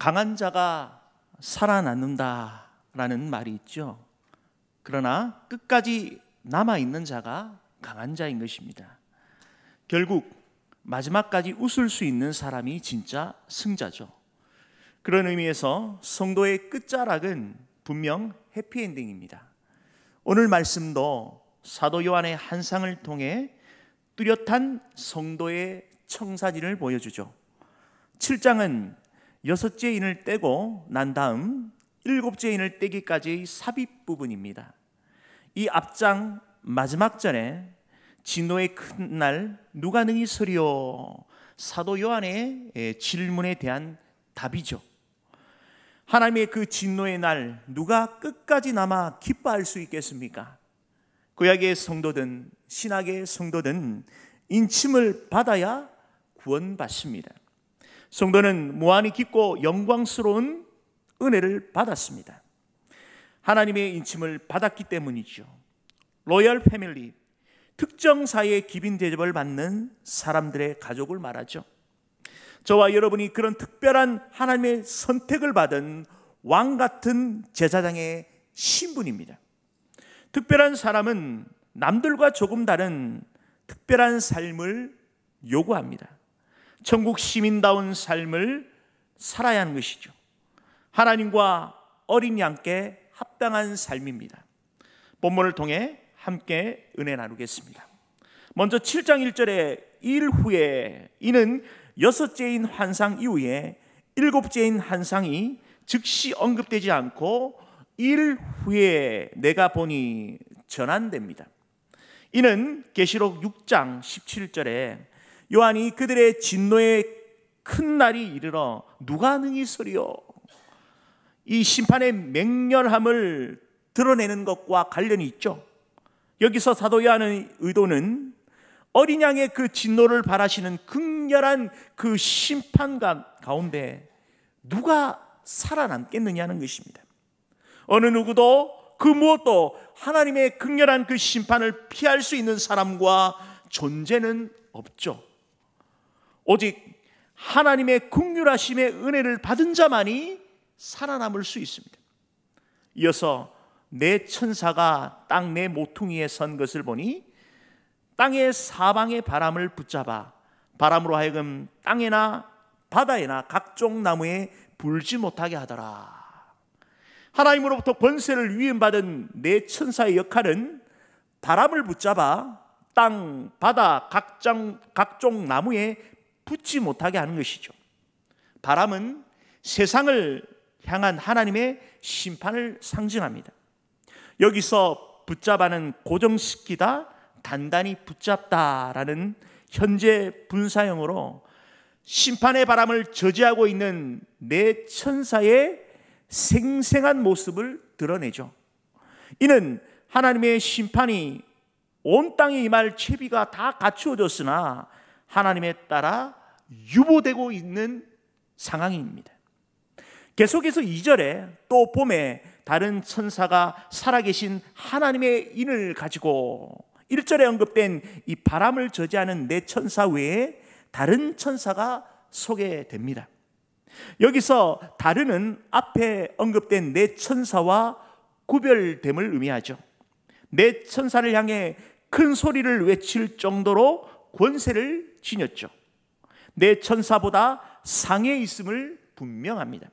강한 자가 살아남는다라는 말이 있죠. 그러나 끝까지 남아있는 자가 강한 자인 것입니다. 결국 마지막까지 웃을 수 있는 사람이 진짜 승자죠. 그런 의미에서 성도의 끝자락은 분명 해피엔딩입니다. 오늘 말씀도 사도 요한의 환상을 통해 뚜렷한 성도의 청사진을 보여주죠. 7장은 6째 인을 떼고 난 다음 7째 인을 떼기까지의 삽입 부분입니다. 이 앞장 마지막 전에 진노의 큰 날 누가 능히 서리요? 사도 요한의 질문에 대한 답이죠. 하나님의 그 진노의 날 누가 끝까지 남아 기뻐할 수 있겠습니까? 구약의 성도든 신약의 성도든 인침을 받아야 구원받습니다. 성도는 무한히 깊고 영광스러운 은혜를 받았습니다. 하나님의 인침을 받았기 때문이죠. 로열 패밀리, 특정 사회의 기빈 대접을 받는 사람들의 가족을 말하죠. 저와 여러분이 그런 특별한 하나님의 선택을 받은 왕 같은 제사장의 신분입니다. 특별한 사람은 남들과 조금 다른 특별한 삶을 요구합니다. 천국 시민다운 삶을 살아야 하는 것이죠. 하나님과 어린 양께 합당한 삶입니다. 본문을 통해 함께 은혜 나누겠습니다. 먼저 7장 1절에 일 후에, 이는 6째인 환상 이후에 7째인 환상이 즉시 언급되지 않고 일 후에 내가 보니 전환됩니다. 이는 계시록 6장 17절에 요한이 그들의 진노의 큰 날이 이르러 누가 능히 서리요? 이 심판의 맹렬함을 드러내는 것과 관련이 있죠. 여기서 사도 요한의 의도는 어린 양의 그 진노를 바라시는 극렬한 그 심판 가운데 누가 살아남겠느냐는 것입니다. 어느 누구도 그 무엇도 하나님의 극렬한 그 심판을 피할 수 있는 사람과 존재는 없죠. 오직 하나님의 긍휼하심의 은혜를 받은 자만이 살아남을 수 있습니다. 이어서 내 천사가 땅 내 모퉁이에 선 것을 보니 땅의 사방의 바람을 붙잡아 바람으로 하여금 땅에나 바다에나 각종 나무에 불지 못하게 하더라. 하나님으로부터 권세를 위임받은 내 천사의 역할은 바람을 붙잡아 땅, 바다, 각종 나무에 붙지 못하게 하는 것이죠. 바람은 세상을 향한 하나님의 심판을 상징합니다. 여기서 붙잡아는 고정시키다, 단단히 붙잡다라는 현재 분사형으로 심판의 바람을 저지하고 있는 내 천사의 생생한 모습을 드러내죠. 이는 하나님의 심판이 온 땅에 임할 채비가 다 갖추어졌으나 하나님에 따라 유보되고 있는 상황입니다. 계속해서 2절에 또 봄에 다른 천사가 살아계신 하나님의 인을 가지고 1절에 언급된 이 바람을 저지하는 네 천사 외에 다른 천사가 소개됩니다. 여기서 다른은 앞에 언급된 네 천사와 구별됨을 의미하죠. 네 천사를 향해 큰 소리를 외칠 정도로 권세를 지녔죠. 네 천사보다 상에 있음을 분명합니다.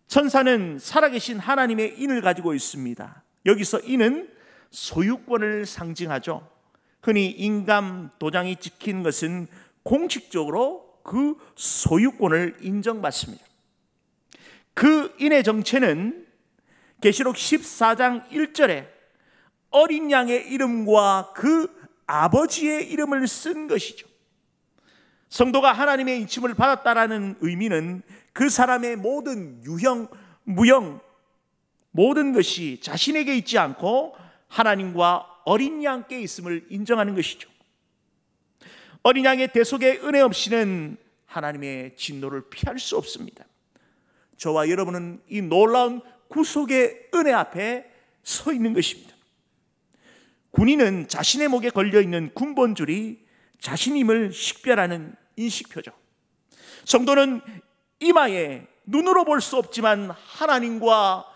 천사는 살아계신 하나님의 인을 가지고 있습니다. 여기서 인은 소유권을 상징하죠. 흔히 인감 도장이 찍힌 것은 공식적으로 그 소유권을 인정받습니다. 그 인의 정체는 계시록 14장 1절에 어린 양의 이름과 그 아버지의 이름을 쓴 것이죠. 성도가 하나님의 인침을 받았다라는 의미는 그 사람의 모든 유형, 무형, 모든 것이 자신에게 있지 않고 하나님과 어린 양께 있음을 인정하는 것이죠. 어린 양의 대속의 은혜 없이는 하나님의 진노를 피할 수 없습니다. 저와 여러분은 이 놀라운 구속의 은혜 앞에 서 있는 것입니다. 군인은 자신의 목에 걸려있는 군번줄이 자신임을 식별하는 인식표죠. 성도는 이마에 눈으로 볼 수 없지만 하나님과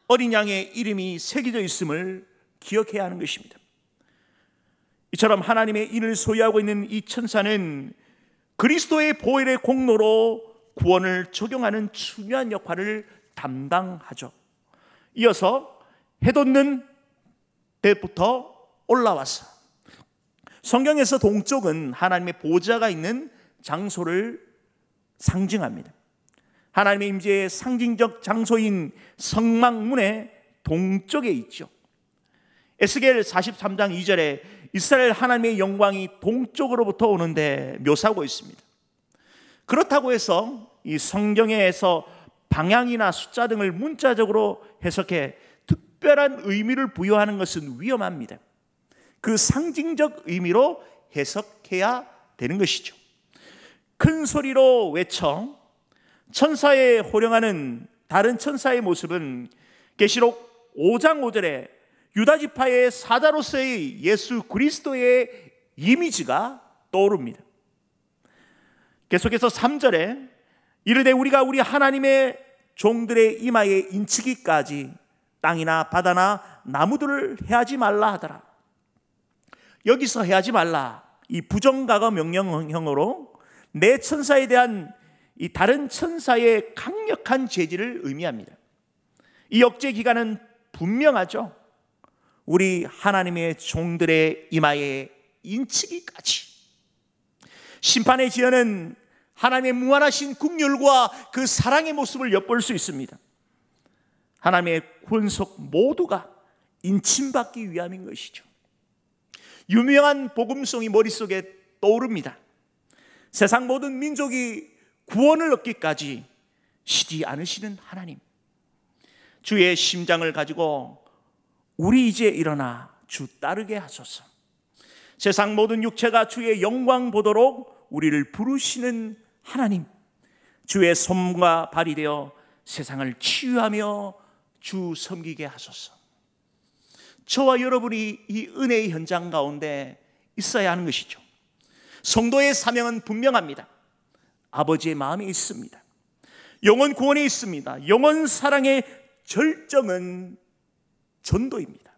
어린 양의 이름이 새겨져 있음을 기억해야 하는 것입니다. 이처럼 하나님의 인을 소유하고 있는 이 천사는 그리스도의 보혈의 공로로 구원을 적용하는 중요한 역할을 담당하죠. 이어서 해 돋는 때부터 올라와서, 성경에서 동쪽은 하나님의 보좌가 있는 장소를 상징합니다. 하나님의 임재의 상징적 장소인 성막문의 동쪽에 있죠. 에스겔 43장 2절에 이스라엘 하나님의 영광이 동쪽으로부터 오는데 묘사하고 있습니다. 그렇다고 해서 이 성경에서 방향이나 숫자 등을 문자적으로 해석해 특별한 의미를 부여하는 것은 위험합니다. 그 상징적 의미로 해석해야 되는 것이죠. 큰 소리로 외쳐 천사에 호령하는 다른 천사의 모습은 계시록 5장 5절에 유다지파의 사자로서의 예수 그리스도의 이미지가 떠오릅니다. 계속해서 3절에 이르되 우리가 우리 하나님의 종들의 이마에 인치기까지 땅이나 바다나 나무들을 해하지 말라 하더라. 여기서 해하지 말라, 이 부정과거 명령형으로 내 천사에 대한 이 다른 천사의 강력한 제지를 의미합니다. 이 억제 기간은 분명하죠. 우리 하나님의 종들의 이마에 인치기까지. 심판의 지연은 하나님의 무한하신 국률과 그 사랑의 모습을 엿볼 수 있습니다. 하나님의 권속 모두가 인침받기 위함인 것이죠. 유명한 복음송이 머릿속에 떠오릅니다. 세상 모든 민족이 구원을 얻기까지 쉬지 않으시는 하나님, 주의 심장을 가지고 우리 이제 일어나 주 따르게 하소서. 세상 모든 육체가 주의 영광 보도록 우리를 부르시는 하나님, 주의 손과 발이 되어 세상을 치유하며 주 섬기게 하소서. 저와 여러분이 이 은혜의 현장 가운데 있어야 하는 것이죠. 성도의 사명은 분명합니다. 아버지의 마음이 있습니다. 영혼 구원이 있습니다. 영혼 사랑의 절정은 전도입니다.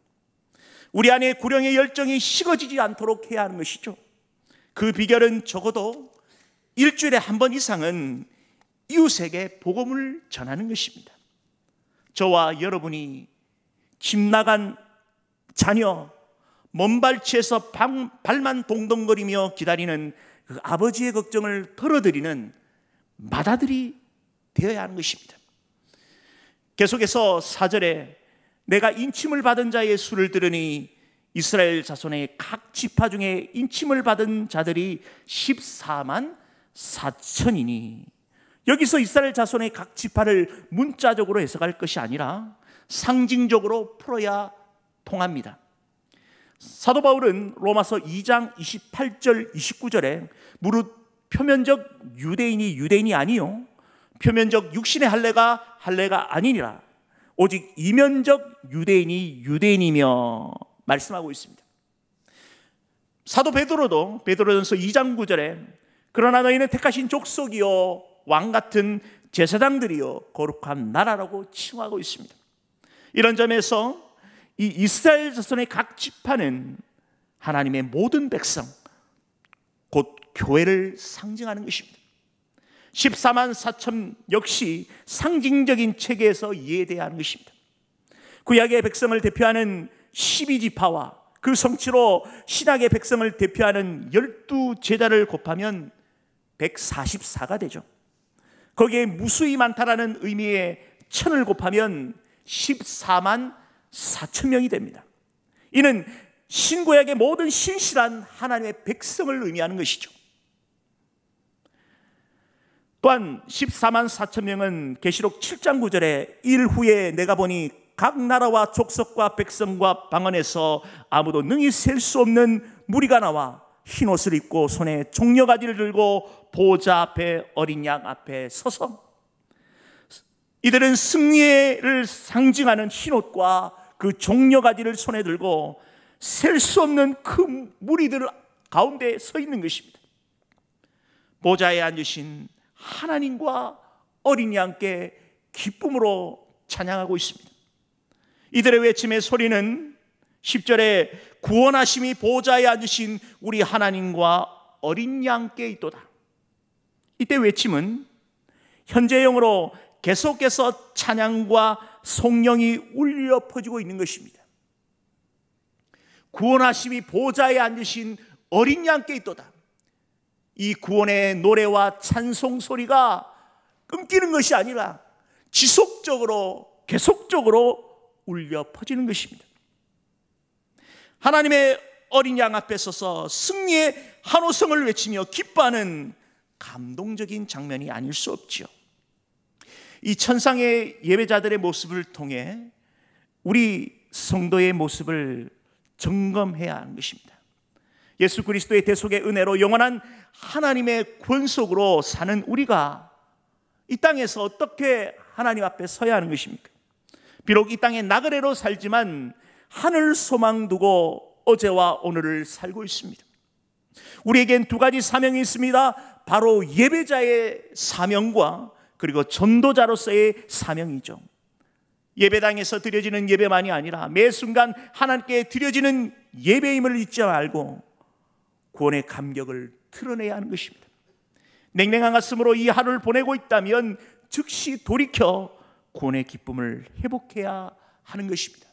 우리 안에 구령의 열정이 식어지지 않도록 해야 하는 것이죠. 그 비결은 적어도 일주일에 한 번 이상은 이웃에게 복음을 전하는 것입니다. 저와 여러분이 집 나간 자녀, 먼 발치에서 발만 동동거리며 기다리는 그 아버지의 걱정을 덜어드리는 맏아들이 되어야 하는 것입니다. 계속해서 4절에 내가 인침을 받은 자의 수를 들으니 이스라엘 자손의 각 지파 중에 인침을 받은 자들이 14만 4천이니, 여기서 이스라엘 자손의 각 지파를 문자적으로 해석할 것이 아니라 상징적으로 풀어야 통합니다. 사도 바울은 로마서 2장 28절 29절에 무릇 표면적 유대인이 아니요 표면적 육신의 할례가 아니니라 오직 이면적 유대인이 유대인이며 말씀하고 있습니다. 사도 베드로도 베드로전서 2장 9절에 그러나 너희는 택하신 족속이요 왕같은 제사장들이요 거룩한 나라라고 칭하고 있습니다. 이런 점에서 이 이스라엘 자손의 각 지파는 하나님의 모든 백성, 곧 교회를 상징하는 것입니다. 14만 4천 역시 상징적인 체계에서 이해돼야 하는 것입니다. 구약의 백성을 대표하는 12지파와 그 성취로 신약의 백성을 대표하는 12제자를 곱하면 144가 되죠. 거기에 무수히 많다라는 의미의 1000을 곱하면 14만 4천 명이 됩니다. 이는 신구약의 모든 신실한 하나님의 백성을 의미하는 것이죠. 또한 14만 4천 명은 계시록 7장 9절에 일 후에 내가 보니 각 나라와 족속과 백성과 방언에서 아무도 능히 셀 수 없는 무리가 나와 흰 옷을 입고 손에 종려가지를 들고 보좌 앞에 어린 양 앞에 서서, 이들은 승리를 상징하는 흰 옷과 그 종려가지를 손에 들고 셀 수 없는 그 무리들 가운데 서 있는 것입니다. 보좌에 앉으신 하나님과 어린 양께 기쁨으로 찬양하고 있습니다. 이들의 외침의 소리는 10절에 구원하심이 보좌에 앉으신 우리 하나님과 어린 양께 있도다. 이때 외침은 현재형으로 계속해서 찬양과 성령이 울려 퍼지고 있는 것입니다. 구원하심이 보좌에 앉으신 어린 양께 있도다. 이 구원의 노래와 찬송 소리가 끊기는 것이 아니라 지속적으로 계속적으로 울려 퍼지는 것입니다. 하나님의 어린 양 앞에 서서 승리의 한호성을 외치며 기뻐하는 감동적인 장면이 아닐 수 없지요. 이 천상의 예배자들의 모습을 통해 우리 성도의 모습을 점검해야 하는 것입니다. 예수 그리스도의 대속의 은혜로 영원한 하나님의 권속으로 사는 우리가 이 땅에서 어떻게 하나님 앞에 서야 하는 것입니까? 비록 이 땅에 나그네로 살지만 하늘 소망 두고 어제와 오늘을 살고 있습니다. 우리에겐 두 가지 사명이 있습니다. 바로 예배자의 사명과 그리고 전도자로서의 사명이죠. 예배당에서 드려지는 예배만이 아니라 매 순간 하나님께 드려지는 예배임을 잊지 말고 구원의 감격을 드러내야 하는 것입니다. 냉랭한 가슴으로 이 하루를 보내고 있다면 즉시 돌이켜 구원의 기쁨을 회복해야 하는 것입니다.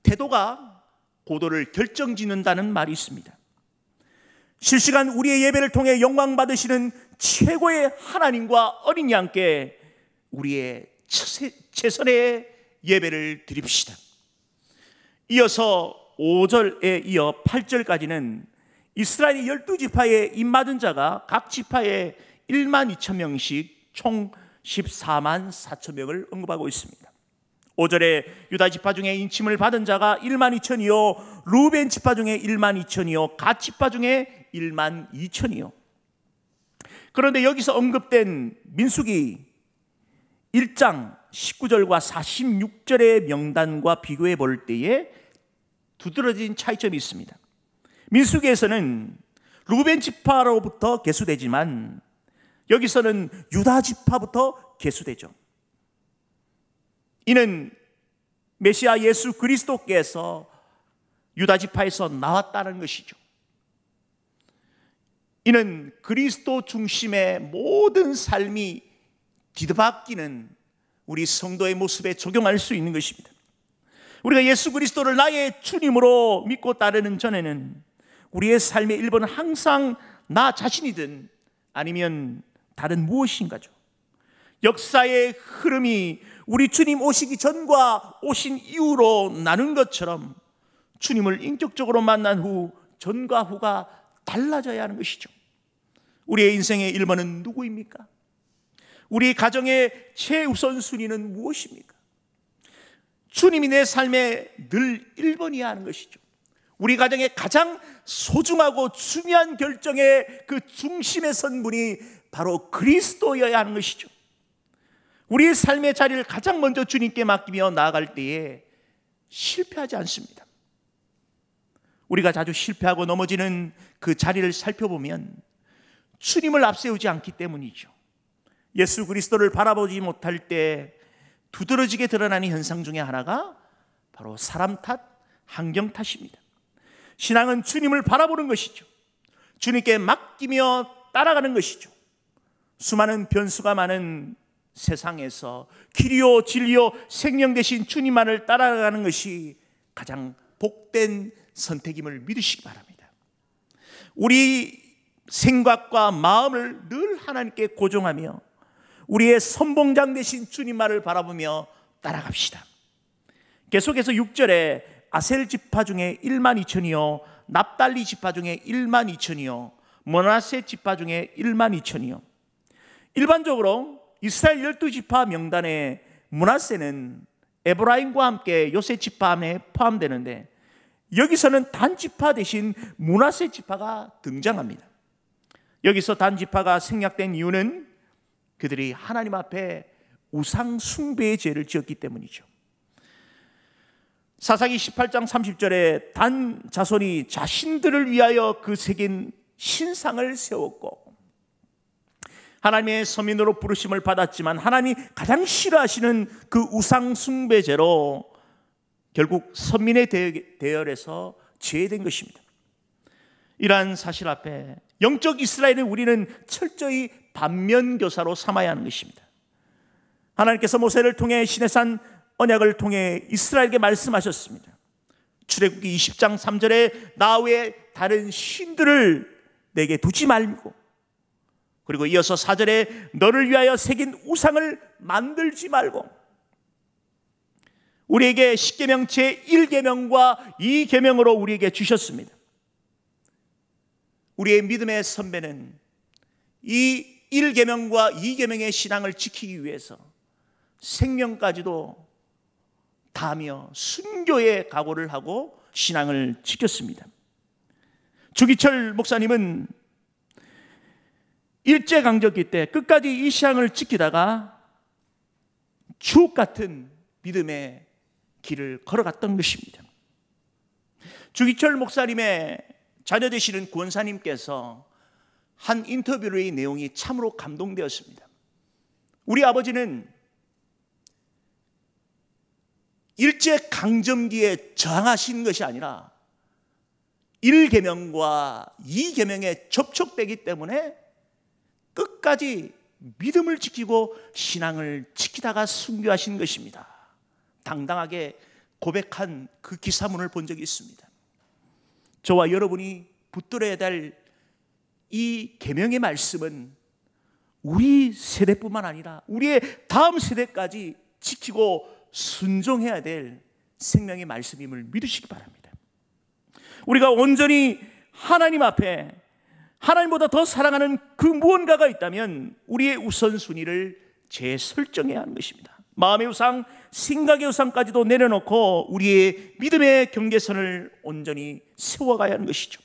태도가 고도를 결정짓는다는 말이 있습니다. 실시간 우리의 예배를 통해 영광 받으시는 최고의 하나님과 어린 양께 우리의 최선의 예배를 드립시다. 이어서 5절에 이어 8절까지는 이스라엘 12지파의 입맞은 자가 각 지파에 1만 2천 명씩 총 14만 4천 명을 언급하고 있습니다. 5절에 유다 지파 중에 인침을 받은 자가 1만 2천이요 루벤 지파 중에 1만 2천이요 갓 지파 중에 1만 2천이요. 그런데 여기서 언급된 민수기 1장 19절과 46절의 명단과 비교해 볼 때에 두드러진 차이점이 있습니다. 민수기에서는 루벤 지파로부터 계수되지만 여기서는 유다 지파부터 계수되죠. 이는 메시아 예수 그리스도께서 유다 지파에서 나왔다는 것이죠. 이는 그리스도 중심의 모든 삶이 뒤바뀌는 우리 성도의 모습에 적용할 수 있는 것입니다. 우리가 예수 그리스도를 나의 주님으로 믿고 따르는 전에는 우리의 삶의 일부는 항상 나 자신이든 아니면 다른 무엇인가죠. 역사의 흐름이 우리 주님 오시기 전과 오신 이후로 나눈 것처럼 주님을 인격적으로 만난 후 전과 후가 달라져야 하는 것이죠. 우리의 인생의 1번은 누구입니까? 우리 가정의 최우선 순위는 무엇입니까? 주님이 내 삶에 늘 1번이어야 하는 것이죠. 우리 가정의 가장 소중하고 중요한 결정의 그 중심에 선 분이 바로 그리스도여야 하는 것이죠. 우리의 삶의 자리를 가장 먼저 주님께 맡기며 나아갈 때에 실패하지 않습니다. 우리가 자주 실패하고 넘어지는 그 자리를 살펴보면 주님을 앞세우지 않기 때문이죠. 예수 그리스도를 바라보지 못할 때 두드러지게 드러나는 현상 중에 하나가 바로 사람 탓, 환경 탓입니다. 신앙은 주님을 바라보는 것이죠. 주님께 맡기며 따라가는 것이죠. 수많은 변수가 많은 세상에서 길이요 진리요 생명 되신 주님만을 따라가는 것이 가장 복된 선택임을 믿으시기 바랍니다. 우리 생각과 마음을 늘 하나님께 고정하며 우리의 선봉장 되신 주님만을 바라보며 따라갑시다. 계속해서 6절에 아셀 지파 중에 1만 2천이요 납달리 지파 중에 1만 2천이요 므낫세 지파 중에 1만 2천이요. 일반적으로 이스라엘 12지파 명단에 므낫세는 에브라임과 함께 요셉 지파 안에 포함되는데 여기서는 단 지파 대신 므낫세 지파가 등장합니다. 여기서 단 지파가 생략된 이유는 그들이 하나님 앞에 우상 숭배의 죄를 지었기 때문이죠. 사사기 18장 30절에 단 자손이 자신들을 위하여 그 새긴 신상을 세웠고 하나님의 서민으로 부르심을 받았지만 하나님이 가장 싫어하시는 그 우상 숭배죄로 결국 선민의 대열에서 제외된 것입니다. 이러한 사실 앞에 영적 이스라엘의 우리는 철저히 반면교사로 삼아야 하는 것입니다. 하나님께서 모세를 통해 시내산 언약을 통해 이스라엘에게 말씀하셨습니다. 출애굽기 20장 3절에 나 외에 다른 신들을 내게 두지 말고, 그리고 이어서 4절에 너를 위하여 새긴 우상을 만들지 말고, 우리에게 십계명 제1계명과 2계명으로 우리에게 주셨습니다. 우리의 믿음의 선배는 이 1계명과 2계명의 신앙을 지키기 위해서 생명까지도 다하며 순교의 각오를 하고 신앙을 지켰습니다. 주기철 목사님은 일제강점기 때 끝까지 이 신앙을 지키다가 주옥 같은 믿음의 길을 걸어갔던 것입니다. 주기철 목사님의 자녀 되시는 구원사님께서 한 인터뷰의 내용이 참으로 감동되었습니다. 우리 아버지는 일제강점기에 저항하신 것이 아니라 1계명과 2계명에 접촉되기 때문에 끝까지 믿음을 지키고 신앙을 지키다가 순교하신 것입니다. 당당하게 고백한 그 기사문을 본 적이 있습니다. 저와 여러분이 붙들어야 될 이 계명의 말씀은 우리 세대뿐만 아니라 우리의 다음 세대까지 지키고 순종해야 될 생명의 말씀임을 믿으시기 바랍니다. 우리가 온전히 하나님 앞에 하나님보다 더 사랑하는 그 무언가가 있다면 우리의 우선순위를 재설정해야 하는 것입니다. 마음의 우상, 생각의 우상까지도 내려놓고 우리의 믿음의 경계선을 온전히 세워가야 하는 것이죠.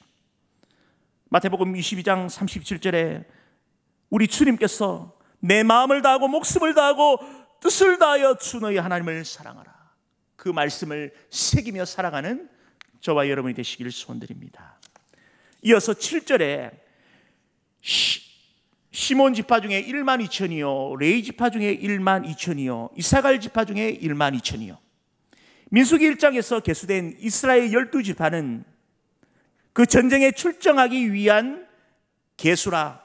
마태복음 22장 37절에 우리 주님께서 내 마음을 다하고 목숨을 다하고 뜻을 다하여 주 너희 하나님을 사랑하라, 그 말씀을 새기며 살아가는 저와 여러분이 되시기를 소원드립니다. 이어서 7절에 시몬 지파 중에 1만 2천이요, 레위 지파 중에 1만 2천이요, 이사갈 지파 중에 1만 2천이요. 민수기 1장에서 계수된 이스라엘 12지파는 그 전쟁에 출정하기 위한 계수라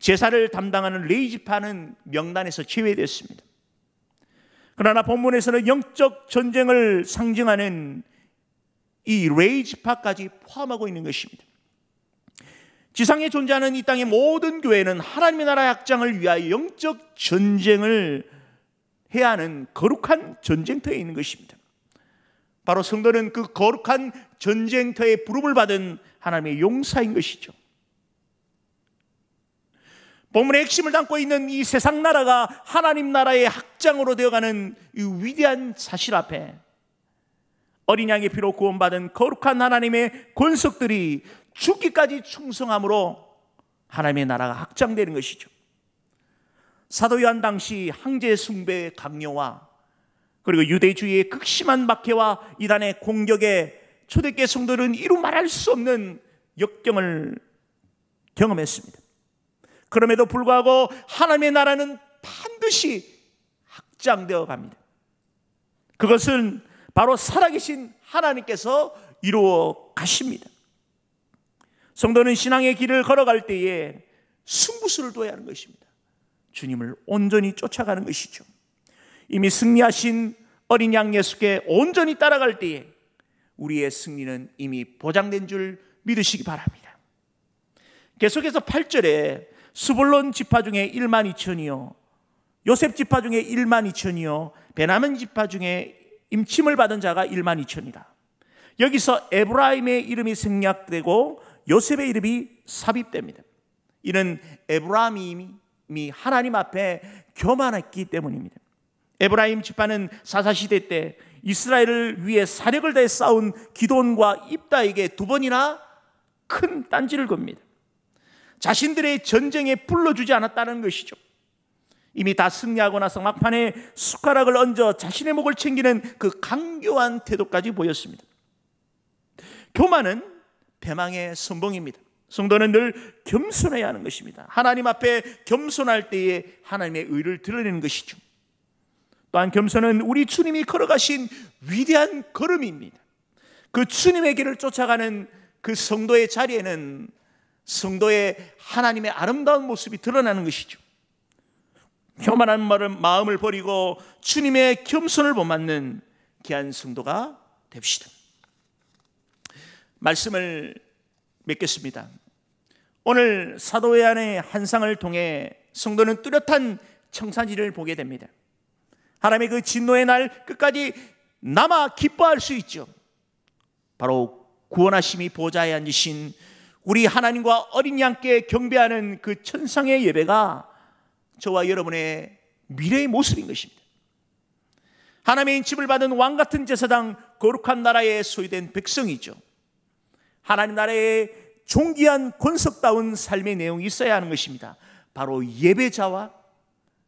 제사를 담당하는 레위 지파는 명단에서 제외됐습니다. 그러나 본문에서는 영적 전쟁을 상징하는 이 레위 지파까지 포함하고 있는 것입니다. 지상에 존재하는 이 땅의 모든 교회는 하나님의 나라의 확장을 위하여 영적 전쟁을 해야 하는 거룩한 전쟁터에 있는 것입니다. 바로 성도는 그 거룩한 전쟁터에 부름을 받은 하나님의 용사인 것이죠. 본문의 핵심을 담고 있는 이 세상 나라가 하나님 나라의 확장으로 되어가는 이 위대한 사실 앞에 어린 양의 피로 구원받은 거룩한 하나님의 권속들이 죽기까지 충성함으로 하나님의 나라가 확장되는 것이죠. 사도 요한 당시 황제 숭배의 강요와 그리고 유대주의의 극심한 박해와 이단의 공격에 초대교회 성도들은 이루 말할 수 없는 역경을 경험했습니다. 그럼에도 불구하고 하나님의 나라는 반드시 확장되어 갑니다. 그것은 바로 살아계신 하나님께서 이루어 가십니다. 성도는 신앙의 길을 걸어갈 때에 승부수를 둬야 하는 것입니다. 주님을 온전히 쫓아가는 것이죠. 이미 승리하신 어린 양 예수께 온전히 따라갈 때에 우리의 승리는 이미 보장된 줄 믿으시기 바랍니다. 계속해서 8절에 스불론 지파 중에 1만 2천이요, 요셉 지파 중에 1만 2천이요, 베냐민 지파 중에 임침을 받은 자가 1만 2천이라. 여기서 에브라임의 이름이 생략되고 요셉의 이름이 삽입됩니다. 이는 에브라임이 하나님 앞에 교만했기 때문입니다. 에브라임 지파는 사사시대 때 이스라엘을 위해 사력을 다해 싸운 기돈과 입다에게 두 번이나 큰 딴지를 겁니다. 자신들의 전쟁에 불러주지 않았다는 것이죠. 이미 다 승리하고 나서 막판에 숟가락을 얹어 자신의 목을 챙기는 그 강교한 태도까지 보였습니다. 교만은 패망의 선봉입니다. 성도는 늘 겸손해야 하는 것입니다. 하나님 앞에 겸손할 때에 하나님의 의를 드러내는 것이죠. 또한 겸손은 우리 주님이 걸어가신 위대한 걸음입니다. 그 주님의 길을 쫓아가는 그 성도의 자리에는 성도의 하나님의 아름다운 모습이 드러나는 것이죠. 교만한 마음을 버리고 주님의 겸손을 본받는 귀한 성도가 됩시다. 말씀을 맺겠습니다. 오늘 사도 요한의 환상을 통해 성도는 뚜렷한 청산지를 보게 됩니다. 하나님의 그 진노의 날 끝까지 남아 기뻐할 수 있죠. 바로 구원하심이 보좌에 앉으신 우리 하나님과 어린 양께 경배하는 그 천상의 예배가 저와 여러분의 미래의 모습인 것입니다. 하나님의 인침을 받은 왕같은 제사장, 거룩한 나라에 소유된 백성이죠. 하나님 나라의 존귀한 권석다운 삶의 내용이 있어야 하는 것입니다. 바로 예배자와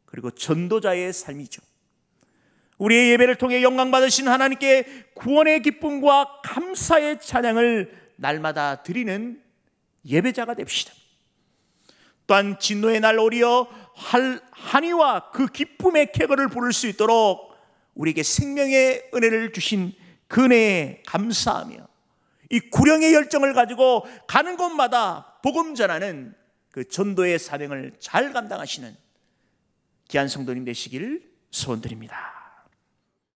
그리고 전도자의 삶이죠. 우리의 예배를 통해 영광 받으신 하나님께 구원의 기쁨과 감사의 찬양을 날마다 드리는 예배자가 됩시다. 또한 진노의 날 오리어 한이와 그 기쁨의 쾌거를 부를 수 있도록 우리에게 생명의 은혜를 주신 그 은혜에 감사하며 이 구령의 열정을 가지고 가는 곳마다 복음 전하는 그 전도의 사명을 잘 감당하시는 귀한 성도님 되시길 소원드립니다.